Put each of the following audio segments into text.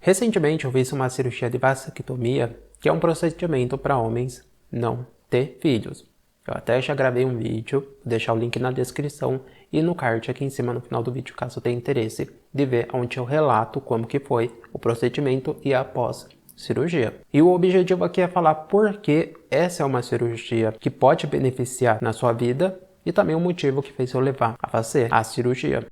Recentemente eu fiz uma cirurgia de vasectomia, que é um procedimento para homens não ter filhos. Eu até já gravei um vídeo, vou deixar o link na descrição e no card aqui em cima no final do vídeo, caso tenha interesse de ver, onde eu relato como que foi o procedimento e após cirurgia. E o objetivo aqui é falar por que essa é uma cirurgia que pode beneficiar na sua vida e também o motivo que fez eu levar a fazer a cirurgia.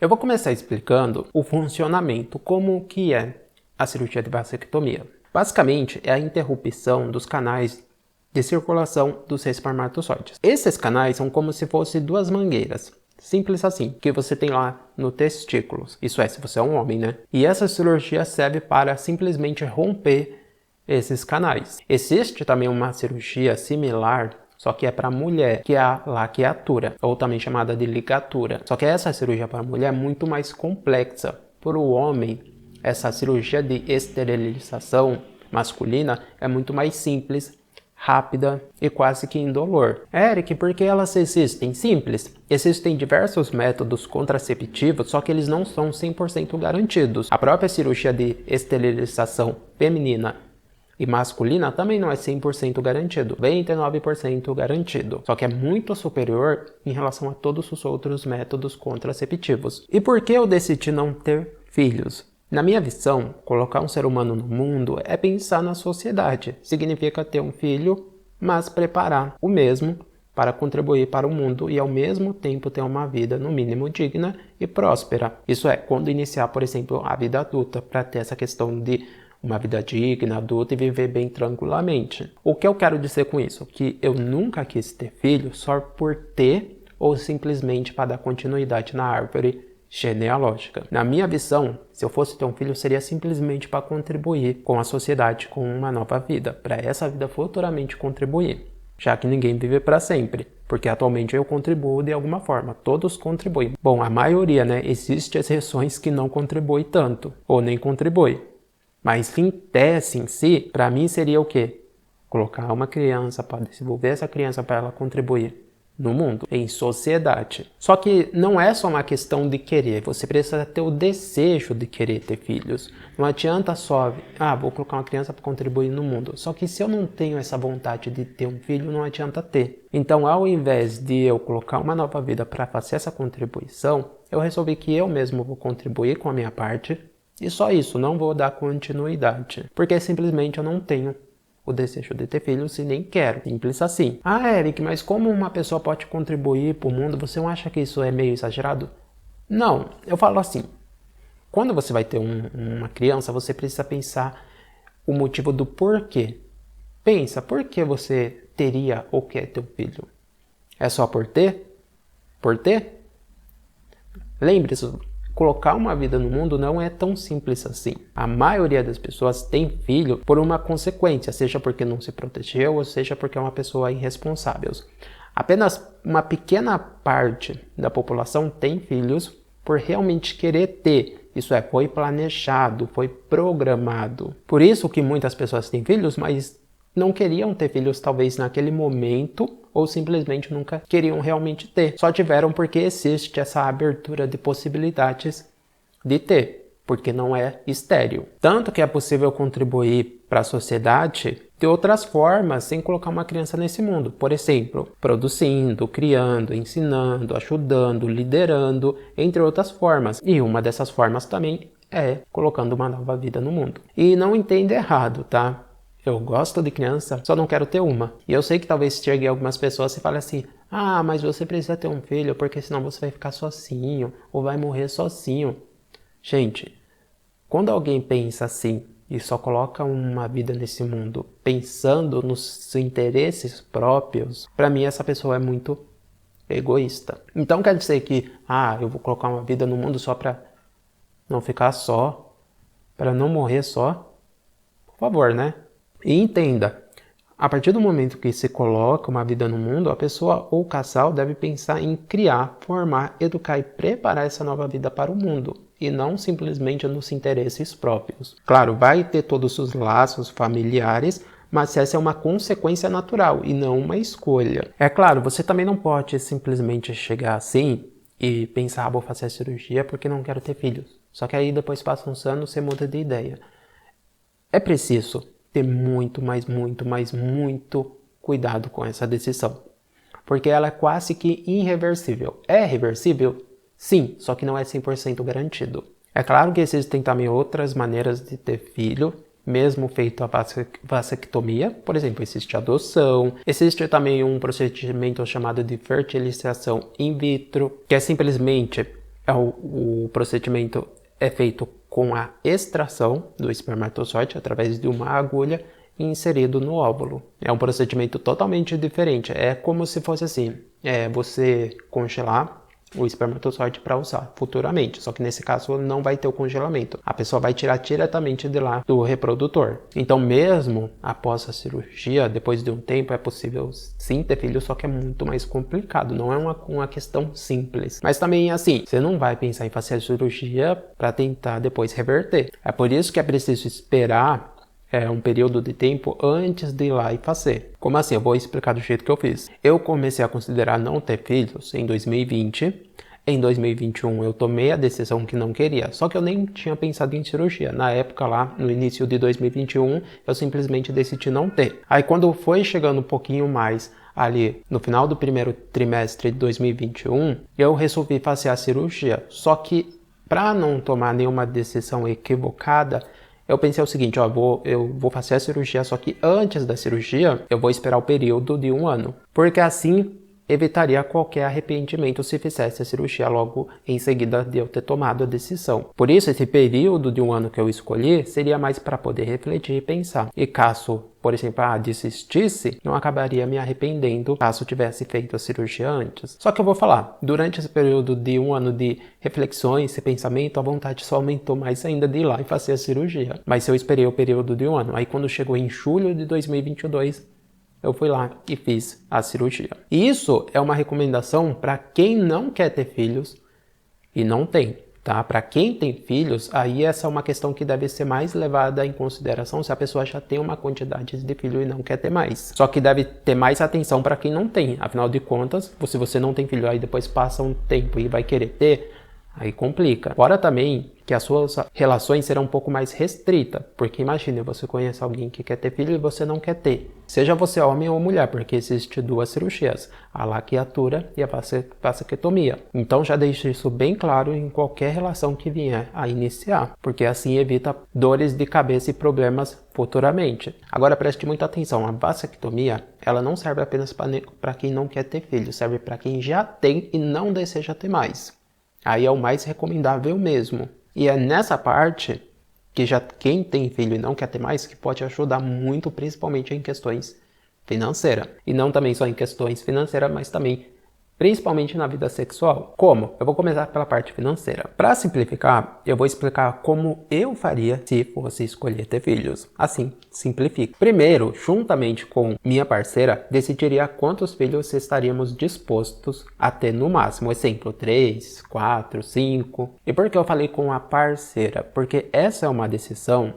Eu vou começar explicando o funcionamento, como que é a cirurgia de vasectomia. Basicamente, é a interrupção dos canais de circulação dos espermatozoides. Esses canais são como se fossem duas mangueiras, simples assim, que você tem lá no testículos. Isso é, se você é um homem, né? E essa cirurgia serve para simplesmente romper esses canais. Existe também uma cirurgia similar, só que é para mulher, que é a laqueatura, ou também chamada de ligatura. Só que essa cirurgia para mulher é muito mais complexa. Para o homem, essa cirurgia de esterilização masculina é muito mais simples, rápida e quase que indolor. Eric, por que elas existem? Simples. Existem diversos métodos contraceptivos, só que eles não são 100% garantidos. A própria cirurgia de esterilização feminina e masculina também não é 100% garantido, 99% garantido, só que é muito superior em relação a todos os outros métodos contraceptivos. E por que eu decidi não ter filhos? Na minha visão, colocar um ser humano no mundo é pensar na sociedade. Significa ter um filho, mas preparar o mesmo para contribuir para o mundo e ao mesmo tempo ter uma vida no mínimo digna e próspera. Isso é, quando iniciar, por exemplo, a vida adulta, para ter essa questão de uma vida digna, adulta e viver bem tranquilamente. O que eu quero dizer com isso? Que eu nunca quis ter filho só por ter ou simplesmente para dar continuidade na árvore genealógica. Na minha visão, se eu fosse ter um filho, seria simplesmente para contribuir com a sociedade, com uma nova vida, para essa vida futuramente contribuir, já que ninguém vive para sempre, porque atualmente eu contribuo de alguma forma, todos contribuem. Bom, a maioria, né? Existem exceções que não contribuem tanto, ou nem contribuem. Mas em tese em si, para mim seria o quê? Colocar uma criança para desenvolver essa criança para ela contribuir no mundo, em sociedade. Só que não é só uma questão de querer, você precisa ter o desejo de querer ter filhos. Não adianta só, vou colocar uma criança para contribuir no mundo. Só que se eu não tenho essa vontade de ter um filho, não adianta ter. Então, ao invés de eu colocar uma nova vida para fazer essa contribuição, eu resolvi que eu mesmo vou contribuir com a minha parte. E só isso, não vou dar continuidade, porque simplesmente eu não tenho o desejo de ter filhos e nem quero, simples assim. Eric, mas como uma pessoa pode contribuir para o mundo, você não acha que isso é meio exagerado? Não, eu falo assim, quando você vai ter uma criança, você precisa pensar o motivo do porquê. Pensa, por que você teria ou quer ter um filho? É só por ter? Por ter? Lembre-se, colocar uma vida no mundo não é tão simples assim. A maioria das pessoas tem filho por uma consequência, seja porque não se protegeu, ou seja porque é uma pessoa irresponsável. Apenas uma pequena parte da população tem filhos por realmente querer ter. Isso é, foi planejado, foi programado. Por isso que muitas pessoas têm filhos, mas não queriam ter filhos talvez naquele momento, ou simplesmente nunca queriam realmente ter. Só tiveram porque existe essa abertura de possibilidades de ter, porque não é estéril. Tanto que é possível contribuir para a sociedade de outras formas, sem colocar uma criança nesse mundo. Por exemplo, produzindo, criando, ensinando, ajudando, liderando, entre outras formas. E uma dessas formas também é colocando uma nova vida no mundo. E não entenda errado, tá? Eu gosto de criança, só não quero ter uma. E eu sei que talvez chegue algumas pessoas e falem assim, mas você precisa ter um filho porque senão você vai ficar sozinho ou vai morrer sozinho. Gente, quando alguém pensa assim e só coloca uma vida nesse mundo pensando nos interesses próprios, para mim essa pessoa é muito egoísta. Então quer dizer que, eu vou colocar uma vida no mundo só para não ficar só, para não morrer só? Por favor, né? E entenda, a partir do momento que se coloca uma vida no mundo, a pessoa ou o casal deve pensar em criar, formar, educar e preparar essa nova vida para o mundo, e não simplesmente nos interesses próprios. Claro, vai ter todos os laços familiares, mas se essa é uma consequência natural e não uma escolha. É claro, você também não pode simplesmente chegar assim e pensar, vou fazer a cirurgia porque não quero ter filhos. Só que aí depois passa uns anos, você muda de ideia. É preciso ter muito cuidado com essa decisão, porque ela é quase que irreversível. É reversível? Sim, só que não é 100% garantido. É claro que existem também outras maneiras de ter filho, mesmo feito a vasectomia. Por exemplo, existe a adoção, existe também um procedimento chamado de fertilização in vitro, que é simplesmente o procedimento é feito com a extração do espermatozoide através de uma agulha e inserido no óvulo. É um procedimento totalmente diferente. É como se fosse assim, você congelar o espermatozoide para usar futuramente, só que nesse caso não vai ter o congelamento. A pessoa vai tirar diretamente de lá do reprodutor. Então mesmo após a cirurgia, depois de um tempo, é possível sim ter filho, só que é muito mais complicado, não é uma questão simples. Mas também assim, você não vai pensar em fazer a cirurgia para tentar depois reverter. É por isso que é preciso esperar um período de tempo antes de ir lá e fazer. Como assim? Eu vou explicar do jeito que eu fiz. Eu comecei a considerar não ter filhos em 2020. Em 2021 eu tomei a decisão que não queria, só que eu nem tinha pensado em cirurgia. Na época lá, no início de 2021, eu simplesmente decidi não ter. Aí quando foi chegando um pouquinho mais ali no final do primeiro trimestre de 2021, eu resolvi fazer a cirurgia. Só que para não tomar nenhuma decisão equivocada, eu pensei o seguinte, eu vou fazer a cirurgia, só que antes da cirurgia eu vou esperar o período de 1 ano. Porque assim evitaria qualquer arrependimento se fizesse a cirurgia logo em seguida de eu ter tomado a decisão. Por isso, esse período de 1 ano que eu escolhi seria mais para poder refletir e pensar. E caso, por exemplo, desistisse, não acabaria me arrependendo caso tivesse feito a cirurgia antes. Só que eu vou falar, durante esse período de 1 ano de reflexões e pensamento, a vontade só aumentou mais ainda de ir lá e fazer a cirurgia. Mas eu esperei o período de 1 ano. Aí quando chegou em julho de 2022, eu fui lá e fiz a cirurgia. E isso é uma recomendação para quem não quer ter filhos e não tem, tá? Para quem tem filhos, aí essa é uma questão que deve ser mais levada em consideração se a pessoa já tem uma quantidade de filho e não quer ter mais. Só que deve ter mais atenção para quem não tem. Afinal de contas, se você não tem filho, aí depois passa um tempo e vai querer ter, aí complica. Fora também que as suas relações serão um pouco mais restritas, porque imagine, você conhece alguém que quer ter filho e você não quer ter. Seja você homem ou mulher, porque existem 2 cirurgias, a laqueatura e a vasectomia. Então já deixe isso bem claro em qualquer relação que vier a iniciar, porque assim evita dores de cabeça e problemas futuramente. Agora preste muita atenção, a vasectomia, ela não serve apenas para quem não quer ter filho, serve para quem já tem e não deseja ter mais. Aí é o mais recomendável mesmo. E é nessa parte que já quem tem filho e não quer ter mais que pode ajudar muito, principalmente em questões financeiras. E não também só em questões financeiras, mas também principalmente na vida sexual. Como? Eu vou começar pela parte financeira. Para simplificar, eu vou explicar como eu faria se fosse escolher ter filhos. Assim, simplifica. Primeiro, juntamente com minha parceira, decidiria quantos filhos estaríamos dispostos a ter no máximo. Exemplo, 3, 4, 5. E por que eu falei com a parceira? Porque essa é uma decisão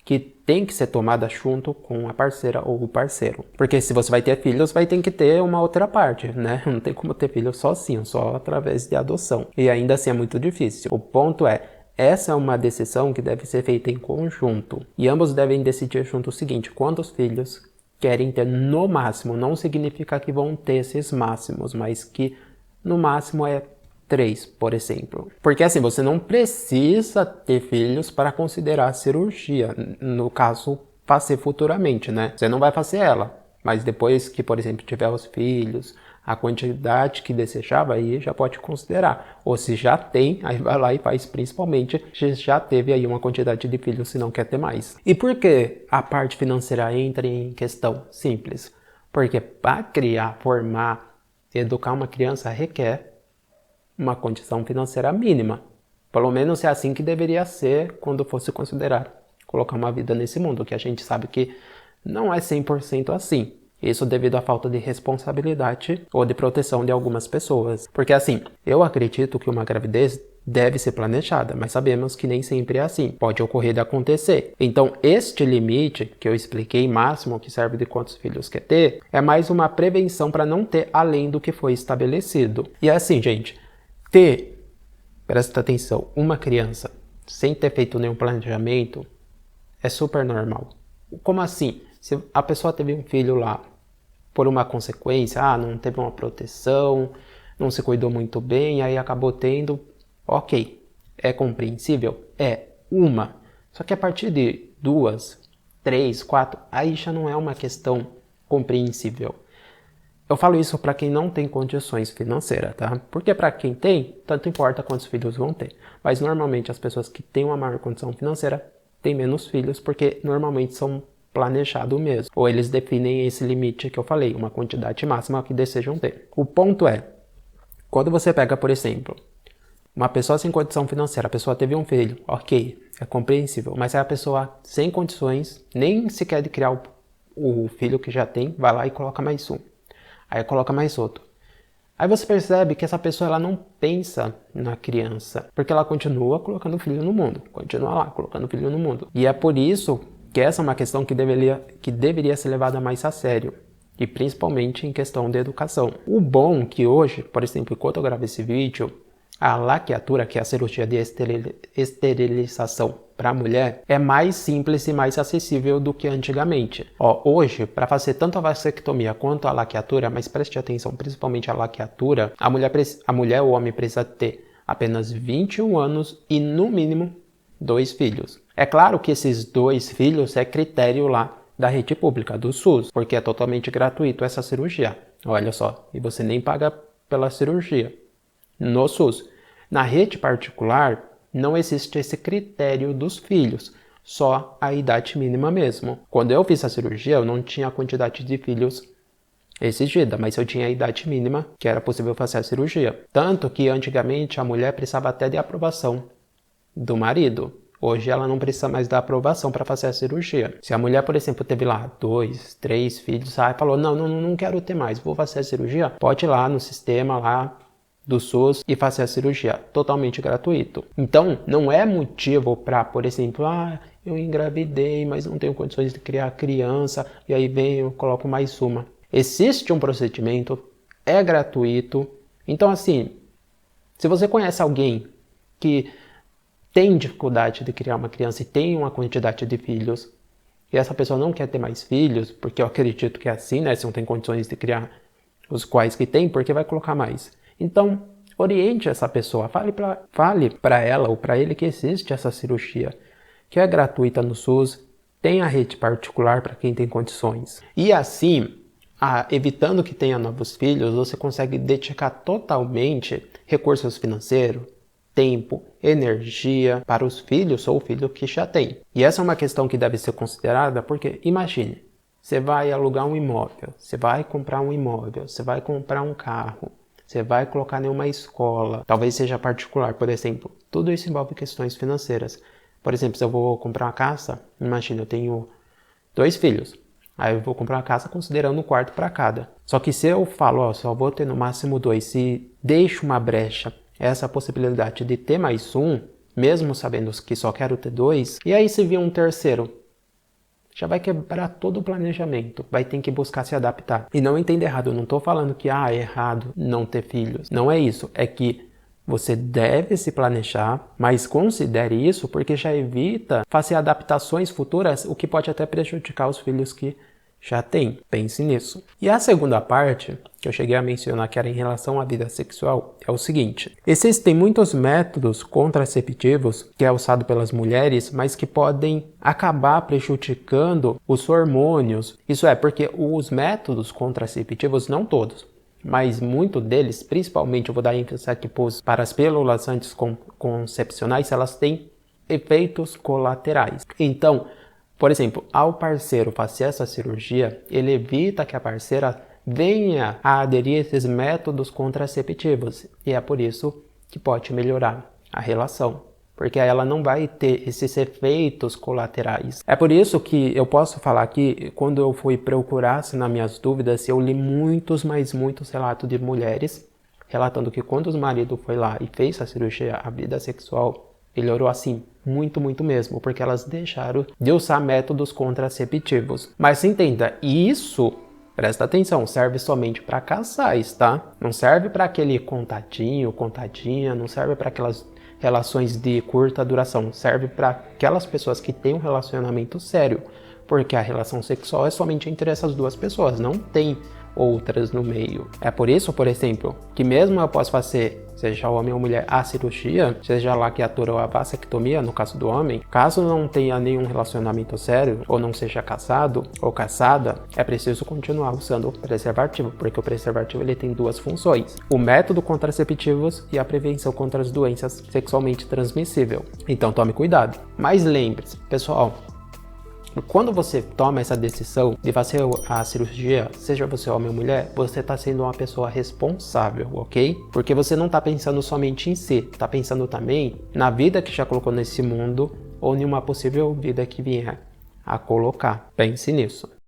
que tem que ser tomada junto com a parceira ou o parceiro. Porque se você vai ter filhos, vai ter que ter uma outra parte, né? Não tem como ter filhos sozinho, só através de adoção. E ainda assim é muito difícil. O ponto é, essa é uma decisão que deve ser feita em conjunto. E ambos devem decidir junto o seguinte, quantos filhos querem ter no máximo. Não significa que vão ter esses máximos, mas que no máximo é 3, por exemplo. Porque assim, você não precisa ter filhos para considerar a cirurgia, no caso, fazer futuramente, né? Você não vai fazer ela, mas depois que, por exemplo, tiver os filhos, a quantidade que desejava, aí já pode considerar. Ou se já tem, aí vai lá e faz principalmente se já teve aí uma quantidade de filhos, se não quer ter mais. E por que a parte financeira entra em questão? Simples. Porque para criar, formar, educar uma criança requer uma condição financeira mínima. Pelo menos é assim que deveria ser quando fosse considerar colocar uma vida nesse mundo, que a gente sabe que não é 100% assim. Isso devido à falta de responsabilidade ou de proteção de algumas pessoas. Porque assim, eu acredito que uma gravidez deve ser planejada, mas sabemos que nem sempre é assim, pode ocorrer de acontecer. Então, este limite que eu expliquei, máximo que serve de quantos filhos quer ter, é mais uma prevenção para não ter além do que foi estabelecido. E é assim, gente, presta atenção, uma criança sem ter feito nenhum planejamento é super normal. Como assim? Se a pessoa teve um filho lá por uma consequência, não teve uma proteção, não se cuidou muito bem, aí acabou tendo, ok, é compreensível? Só que a partir de 2, 3, 4, aí já não é uma questão compreensível. Eu falo isso para quem não tem condições financeiras, tá? Porque para quem tem, tanto importa quantos filhos vão ter. Mas normalmente as pessoas que têm uma maior condição financeira têm menos filhos, porque normalmente são planejados mesmo. Ou eles definem esse limite que eu falei, uma quantidade máxima que desejam ter. O ponto é, quando você pega, por exemplo, uma pessoa sem condição financeira, a pessoa teve um filho, ok, é compreensível. Mas é a pessoa sem condições, nem sequer de criar o filho que já tem, vai lá e coloca mais um. Aí coloca mais outro. Aí você percebe que essa pessoa ela não pensa na criança, porque ela continua colocando o filho no mundo, continua lá colocando o filho no mundo. E é por isso que essa é uma questão que deveria ser levada mais a sério, e principalmente em questão de educação. O bom que hoje, por exemplo, enquanto eu gravo esse vídeo, a laqueatura, que é a cirurgia de esterilização para a mulher, é mais simples e mais acessível do que antigamente. Hoje, para fazer tanto a vasectomia quanto a laqueatura, mas preste atenção, principalmente a laqueatura, a mulher ou o homem precisa ter apenas 21 anos e, no mínimo, 2 filhos. É claro que esses 2 filhos é critério lá da rede pública, do SUS, porque é totalmente gratuito essa cirurgia. Olha só, e você nem paga pela cirurgia. No SUS. Na rede particular, não existe esse critério dos filhos, só a idade mínima mesmo. Quando eu fiz a cirurgia, eu não tinha a quantidade de filhos exigida, mas eu tinha a idade mínima que era possível fazer a cirurgia. Tanto que antigamente a mulher precisava até de aprovação do marido. Hoje ela não precisa mais da aprovação para fazer a cirurgia. Se a mulher, por exemplo, teve lá 2, 3 filhos, falou, não quero ter mais, vou fazer a cirurgia, pode ir lá no sistema lá do SUS e fazer a cirurgia, totalmente gratuito. Então, não é motivo para, por exemplo, eu engravidei, mas não tenho condições de criar criança, e aí eu coloco mais uma. Existe um procedimento, é gratuito. Então, assim, se você conhece alguém que tem dificuldade de criar uma criança e tem uma quantidade de filhos, e essa pessoa não quer ter mais filhos, porque eu acredito que é assim, né? Se não tem condições de criar os quais que tem, porque vai colocar mais. Então, oriente essa pessoa, fale para ela ou para ele que existe essa cirurgia, que é gratuita no SUS, tem a rede particular para quem tem condições. E assim, evitando que tenha novos filhos, você consegue dedicar totalmente recursos financeiros, tempo, energia para os filhos ou o filho que já tem. E essa é uma questão que deve ser considerada porque, imagine, você vai alugar um imóvel, você vai comprar um imóvel, você vai comprar um carro, você vai colocar em uma escola, talvez seja particular, por exemplo. Tudo isso envolve questões financeiras. Por exemplo, se eu vou comprar uma casa, imagina, eu tenho 2 filhos. Aí eu vou comprar uma casa considerando um quarto para cada. Só que se eu falo, só vou ter no máximo 2, se deixo uma brecha, essa possibilidade de ter mais um, mesmo sabendo que só quero ter 2, e aí se vir um terceiro, já vai quebrar todo o planejamento, vai ter que buscar se adaptar. E não entenda errado, eu não estou falando que é errado não ter filhos. Não é isso, é que você deve se planejar, mas considere isso porque já evita fazer adaptações futuras, o que pode até prejudicar os filhos que já tem. Pense nisso. E a segunda parte, que eu cheguei a mencionar que era em relação à vida sexual, é o seguinte. Existem muitos métodos contraceptivos que é usado pelas mulheres, mas que podem acabar prejudicando os hormônios. Isso é, porque os métodos contraceptivos, não todos, mas muitos deles, principalmente eu vou dar ênfase aqui para as pílulas anticoncepcionais, elas têm efeitos colaterais. Então, por exemplo, ao parceiro fazer essa cirurgia, ele evita que a parceira venha a aderir a esses métodos contraceptivos. E é por isso que pode melhorar a relação, porque ela não vai ter esses efeitos colaterais. É por isso que eu posso falar que quando eu fui procurar, nas minhas dúvidas, eu li muitos relatos de mulheres relatando que quando o marido foi lá e fez a cirurgia, a vida sexual melhorou assim, muito, muito mesmo, porque elas deixaram de usar métodos contraceptivos. Mas entenda, isso, presta atenção, serve somente para casais, tá? Não serve para aquele contatinho, contadinha, não serve para aquelas relações de curta duração, serve para aquelas pessoas que têm um relacionamento sério, porque a relação sexual é somente entre essas duas pessoas, não tem outras no meio. É por isso, por exemplo, que mesmo eu posso fazer, seja homem ou mulher, a cirurgia, seja lá que atura a vasectomia, no caso do homem, caso não tenha nenhum relacionamento sério, ou não seja casado ou casada, é preciso continuar usando o preservativo, porque o preservativo ele tem duas funções: o método contraceptivos e a prevenção contra as doenças sexualmente transmissíveis. Então tome cuidado. Mas lembre-se, pessoal, quando você toma essa decisão de fazer a cirurgia, seja você homem ou mulher, você está sendo uma pessoa responsável, ok? Porque você não está pensando somente em si, está pensando também na vida que já colocou nesse mundo ou em uma possível vida que vier a colocar. Pense nisso.